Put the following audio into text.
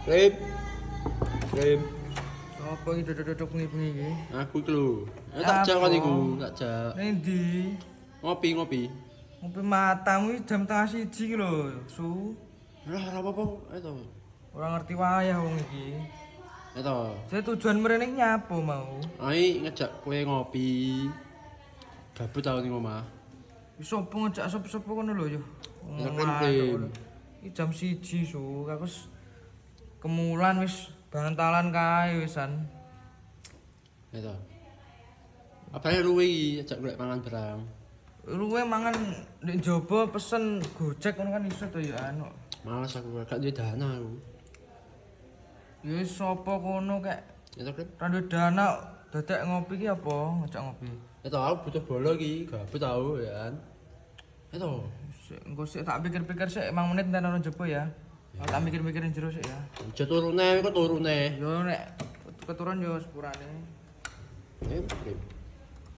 Krip. Krip. Apa iki dodok-dodok bengi-bengi iki? Aku iki lho. Tak jak kon iku, tak jak. Ning ndi? Ngopi. Ngopi matamu iki jam tengah 1 iki lho, Su. Lah ora apa-apa, eto. Ora ngerti wayah wong iki. Eto. Jadi tujuan mrene nyapo mau? Ai ngejak kowe ngopi. Gabut tau ning omah. Wis opo ngejak sop-sop kono lho yo. Ya kan, Iki jam 1 Su, aku wis kemulan wis bantalan kae wisan. Eto. Apane luwe iki ajak golek mangan barang. Luwe mangan ndek njaba pesen Gojek ngono kan iso to ya anu. Males aku gak duwe dana aku. Ya wis sapa kono kek Eto Krip. ra duwe dana dadak ngopi ki apa ngajak ngopi. Eto aku butuh bolo iki, gabut tau ya kan. Eto. Engko sik tak pikir-pikir sik 5 menit entar ono njaba ya. Tak mikir-mikirin jero sik ya. Aja turune, kok turune. Yo nek keturun yo sepurane. Krip.